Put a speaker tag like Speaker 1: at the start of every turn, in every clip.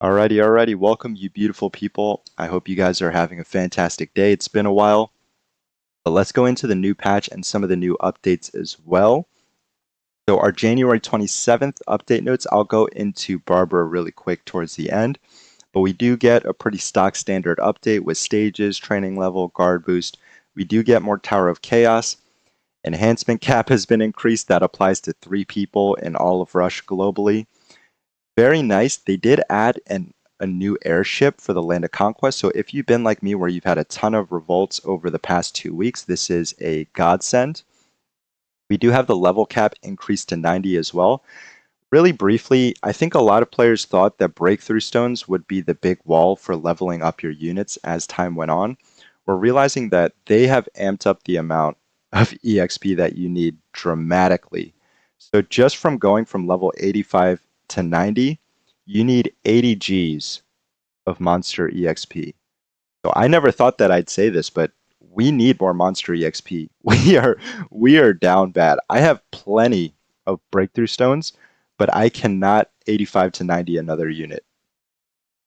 Speaker 1: Alrighty. Welcome, you beautiful people. I hope you guys are having a fantastic day. It's been a while, but let's go into the new patch and some of the new updates as well. So, our January 27th update notes, I'll go into Barbara really quick towards the end, but we do get a pretty stock standard update with stages, training level, guard boost. We do get more Tower of Chaos. Enhancement cap has been increased. That applies to 3 people in all of Rush globally. Very nice. They did add a new airship for the Land of Conquest. So if you've been like me where you've had a ton of revolts over the past 2 weeks, this is a godsend. We do have the level cap increased to 90 as well. Really briefly, I think a lot of players thought that breakthrough stones would be the big wall for leveling up your units as time went on. We're realizing that they have amped up the amount of EXP that you need dramatically. So just from going from level 85 to 90, you need 80 Gs of monster EXP. So I never thought that I'd say this, but we need more monster EXP. We are down bad. I have plenty of breakthrough stones, but I cannot 85 to 90 another unit.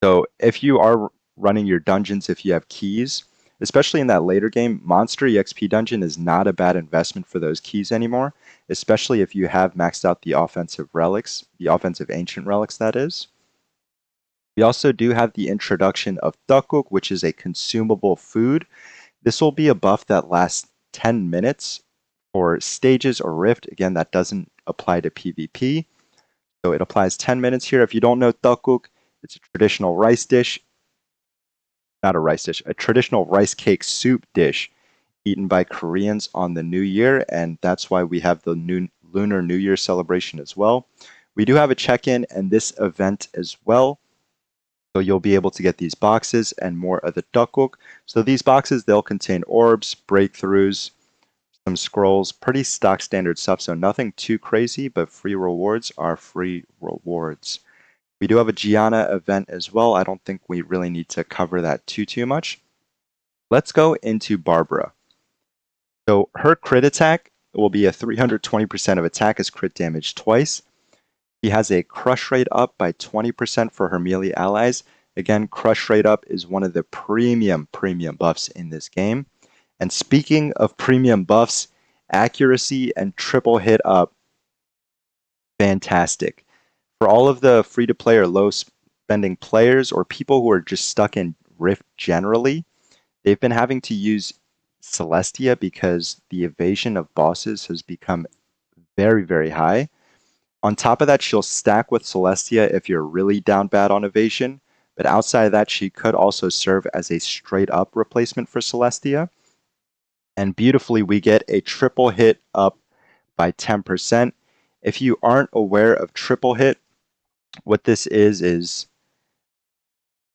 Speaker 1: So if you are running your dungeons, if you have keys, especially in that later game, monster EXP dungeon is not a bad investment for those keys anymore, especially if you have maxed out the offensive relics, the offensive ancient relics that is. We also do have the introduction of Dukkuk, which is a consumable food. This will be a buff that lasts 10 minutes for stages or Rift. Again, that doesn't apply to PvP. So it applies 10 minutes here. If you don't know Dukkuk, it's a traditional rice dish. Not a rice dish, a traditional rice cake soup dish eaten by Koreans on the New Year, and that's why we have the Lunar New Year celebration as well. We do have a check-in and this event as well. So you'll be able to get these boxes and more of the Dukkuk. So these boxes, they'll contain orbs, breakthroughs, some scrolls, pretty stock standard stuff. So nothing too crazy, but free rewards are free rewards. We do have a Gianna event as well. I don't think we really need to cover that too much. Let's go into Barbara. So her crit attack will be a 320% of attack as crit damage twice. She has a crush rate up by 20% for her melee allies. Again, crush rate up is one of the premium buffs in this game. And speaking of premium buffs, accuracy and triple hit up, fantastic. For all of the free-to-play or low-spending players or people who are just stuck in Rift generally, they've been having to use Celestia because the evasion of bosses has become very high. On top of that, she'll stack with Celestia if you're really down bad on evasion, but outside of that, she could also serve as a straight-up replacement for Celestia. And beautifully, we get a triple hit up by 10%. If you aren't aware of triple hit, what this is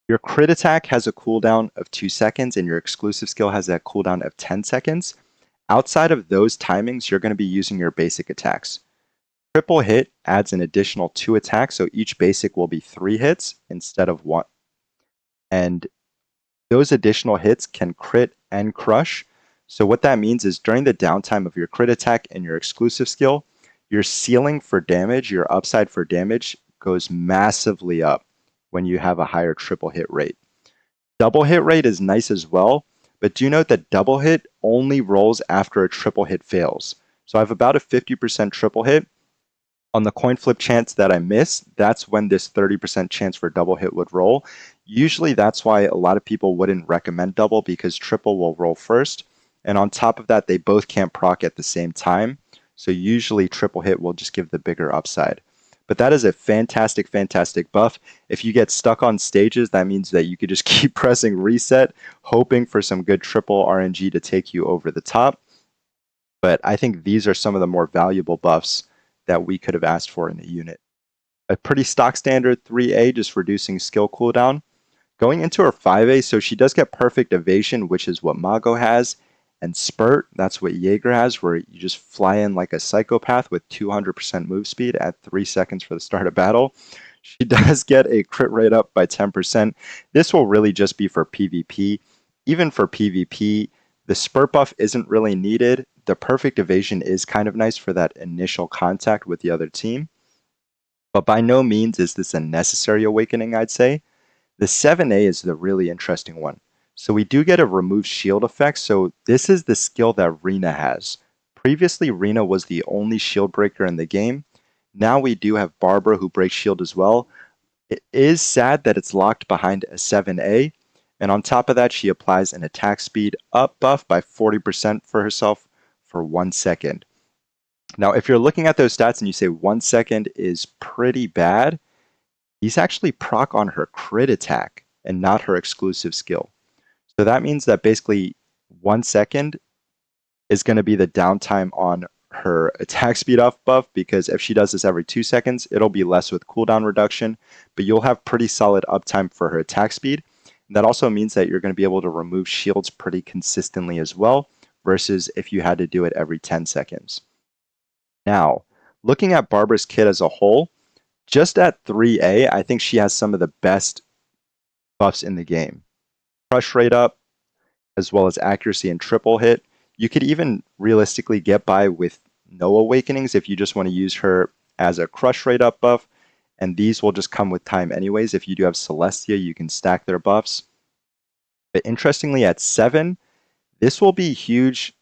Speaker 1: your crit attack has a cooldown of 2 seconds and your exclusive skill has a cooldown of 10 seconds. Outside of those timings, you're going to be using your basic attacks. Triple hit adds an additional 2 attacks, so each basic will be 3 hits instead of 1. And those additional hits can crit and crush. So what that means is during the downtime of your crit attack and your exclusive skill, your ceiling for damage, your upside for damage, goes massively up when you have a higher triple hit rate. Double hit rate is nice as well, but do note that double hit only rolls after a triple hit fails. So I have about a 50% triple hit. On the coin flip chance that I miss, that's when this 30% chance for double hit would roll. Usually that's why a lot of people wouldn't recommend double because triple will roll first. And on top of that, they both can't proc at the same time. So usually triple hit will just give the bigger upside. But that is a fantastic buff. If you get stuck on stages, that means that you could just keep pressing reset, hoping for some good triple RNG to take you over the top. But I think these are some of the more valuable buffs that we could have asked for in the unit. A pretty stock standard 3A, just reducing skill cooldown. Going into her 5A, so she does get perfect evasion, which is what Mago has, and spurt, that's what Jaeger has, where you just fly in like a psychopath with 200% move speed at 3 seconds for the start of battle. She does get a crit rate up by 10%. This will really just be for PvP. Even for PvP, the spurt buff isn't really needed. The perfect evasion is kind of nice for that initial contact with the other team. But by no means is this a necessary awakening, I'd say. The 7A is the really interesting one. So we do get a remove shield effect. So this is the skill that Rina has. Previously, Rina was the only shield breaker in the game. Now we do have Barbara who breaks shield as well. It is sad that it's locked behind a 7A. And on top of that, she applies an attack speed up buff by 40% for herself for 1 second. Now, if you're looking at those stats and you say 1 second is pretty bad, these actually proc on her crit attack and not her exclusive skill. So that means that basically 1 second is going to be the downtime on her attack speed off buff, because if she does this every 2 seconds, it'll be less with cooldown reduction, but you'll have pretty solid uptime for her attack speed. And that also means that you're going to be able to remove shields pretty consistently as well, versus if you had to do it every 10 seconds. Now, looking at Barbara's kit as a whole, just at 3A, I think she has some of the best buffs in the game. Crush rate up, as well as accuracy and triple hit. You could even realistically get by with no awakenings if you just want to use her as a crush rate up buff, and these will just come with time anyways. If you do have Celestia, you can stack their buffs. But interestingly, at 7, this will be huge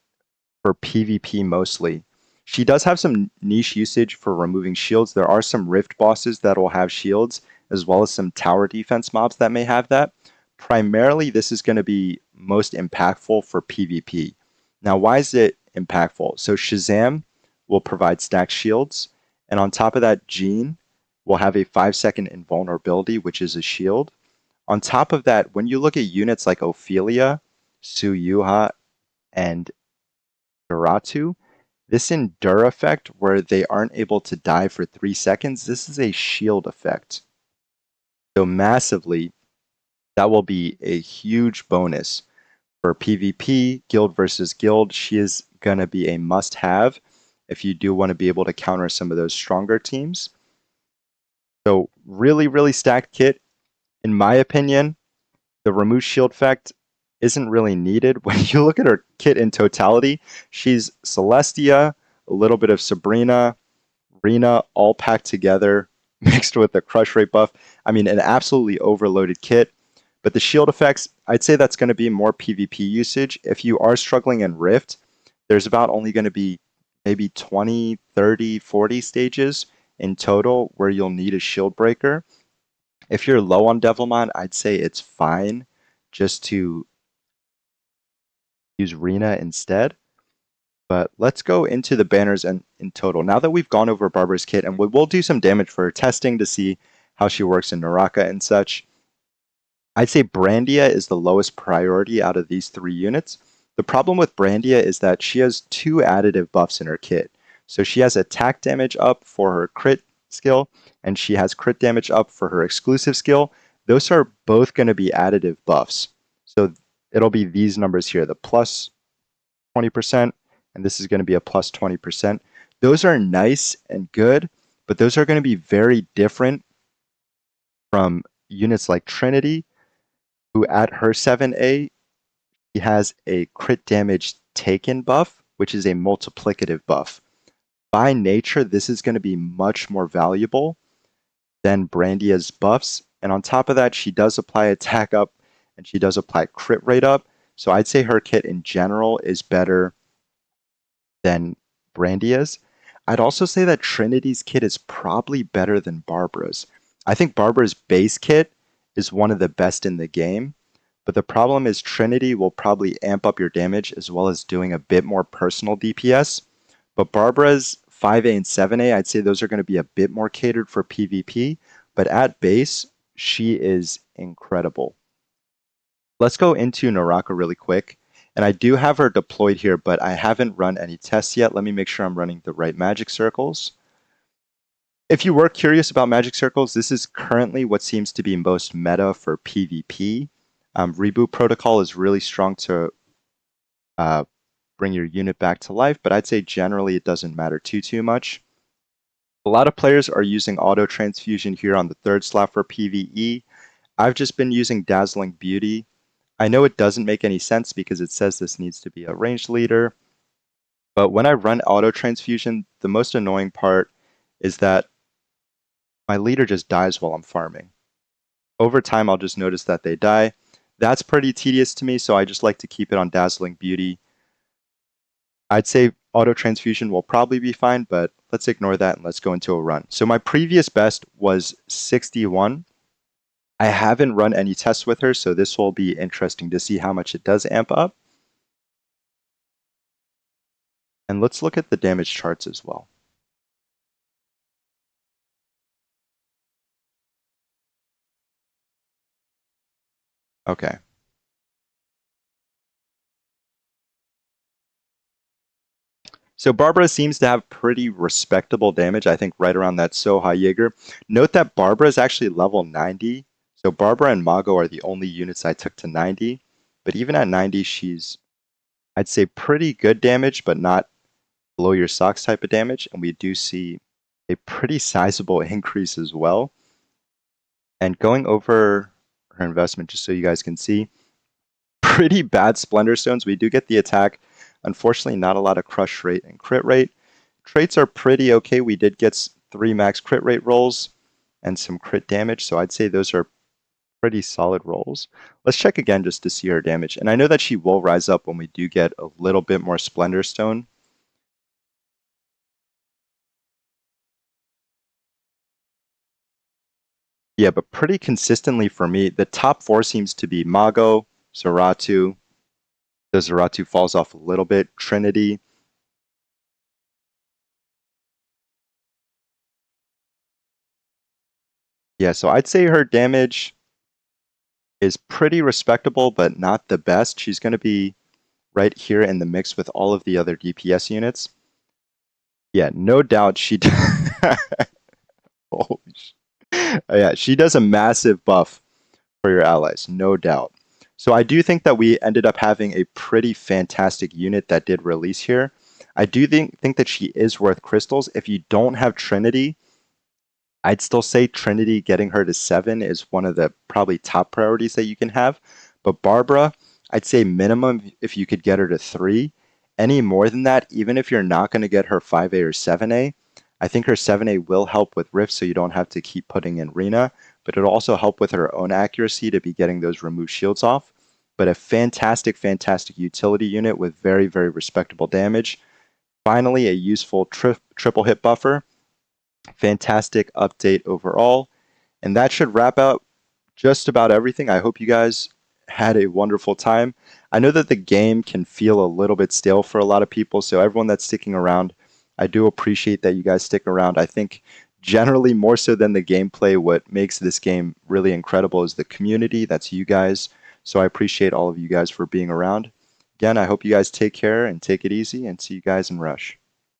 Speaker 1: for PvP mostly. She does have some niche usage for removing shields. There are some Rift bosses that will have shields, as well as some tower defense mobs that may have that. Primarily, this is going to be most impactful for PvP. Now, why is it impactful? So Shazam will provide stacked shields, and on top of that, Jean will have a 5-second invulnerability, which is a shield. On top of that, when you look at units like Ophelia, Suyuha, and Doratu, this endure effect, where they aren't able to die for 3 seconds, this is a shield effect. So massively, that will be a huge bonus for PvP, guild versus guild. She is going to be a must-have if you do want to be able to counter some of those stronger teams. So really, really stacked kit. In my opinion, the remove shield effect isn't really needed. When you look at her kit in totality, she's Celestia, a little bit of Sabrina, Rina, all packed together, mixed with the crush rate buff. I mean, an absolutely overloaded kit. But the shield effects, I'd say that's going to be more PvP usage. If you are struggling in Rift, there's about only going to be maybe 20, 30, 40 stages in total where you'll need a shield breaker. If you're low on Devilmon, I'd say it's fine just to use Rina instead. But let's go into the banners in total. Now that we've gone over Barbara's kit, and we'll do some damage for her testing to see how she works in Naraka and such, I'd say Brandia is the lowest priority out of these 3 units. The problem with Brandia is that she has 2 additive buffs in her kit. So she has attack damage up for her crit skill, and she has crit damage up for her exclusive skill. Those are both going to be additive buffs. So it'll be these numbers here, the plus 20%, and this is going to be a plus 20%. Those are nice and good, but those are going to be very different from units like Trinity, who at her 7A, she has a crit damage taken buff, which is a multiplicative buff. By nature, this is going to be much more valuable than Brandia's buffs. And on top of that, she does apply attack up and she does apply crit rate up. So I'd say her kit in general is better than Brandia's. I'd also say that Trinity's kit is probably better than Barbara's. I think Barbara's base kit is one of the best in the game, but the problem is Trinity will probably amp up your damage as well as doing a bit more personal DPS. But Barbara's 5A and 7A, I'd say those are going to be a bit more catered for PvP, but at base, she is incredible. Let's go into Naraka really quick. And I do have her deployed here, but I haven't run any tests yet. Let me make sure I'm running the right magic circles. If you were curious about magic circles, this is currently what seems to be most meta for PvP. Reboot protocol is really strong to bring your unit back to life, but I'd say generally it doesn't matter too much. A lot of players are using auto transfusion here on the 3rd slot for PvE. I've just been using Dazzling Beauty. I know it doesn't make any sense because it says this needs to be a ranged leader, but when I run auto transfusion, the most annoying part is that my leader just dies while I'm farming. Over time, I'll just notice that they die. That's pretty tedious to me, so I just like to keep it on Dazzling Beauty. I'd say auto transfusion will probably be fine, but let's ignore that and let's go into a run. So my previous best was 61. I haven't run any tests with her, so this will be interesting to see how much it does amp up. And let's look at the damage charts as well. Okay. So Barbara seems to have pretty respectable damage, I think right around that So High Jaeger. Note that Barbara is actually level 90. So Barbara and Mago are the only units I took to 90. But even at 90, she's, I'd say, pretty good damage, but not below your socks type of damage. And we do see a pretty sizable increase as well. And going over her investment, just so you guys can see, pretty bad Splendor Stones. We do get the attack. Unfortunately, not a lot of crush rate and crit rate. Traits are pretty okay. We did get 3 max crit rate rolls and some crit damage, so I'd say those are pretty solid rolls. Let's check again just to see her damage. And I know that she will rise up when we do get a little bit more Splendor Stone. Yeah, but pretty consistently for me, the top 4 seems to be Mago, Xerath. The Xerath falls off a little bit. Trinity. Yeah, so I'd say her damage is pretty respectable, but not the best. She's going to be right here in the mix with all of the other DPS units. Yeah, no doubt she. Oh, yeah, she does a massive buff for your allies, no doubt. So I do think that we ended up having a pretty fantastic unit that did release here. I do think that she is worth crystals. If you don't have Trinity, I'd still say Trinity getting her to 7 is one of the probably top priorities that you can have. But Barbara, I'd say minimum if you could get her to 3. Any more than that, even if you're not going to get her 5A or 7A, I think her 7A will help with Rift so you don't have to keep putting in Rena, but it'll also help with her own accuracy to be getting those remove shields off. But a fantastic, fantastic utility unit with very, very respectable damage. Finally, a useful triple hit buffer. Fantastic update overall. And that should wrap up just about everything. I hope you guys had a wonderful time. I know that the game can feel a little bit stale for a lot of people, so everyone that's sticking around, I do appreciate that you guys stick around. I think generally more so than the gameplay, what makes this game really incredible is the community. That's you guys. So I appreciate all of you guys for being around. Again, I hope you guys take care and take it easy and see you guys in Rush.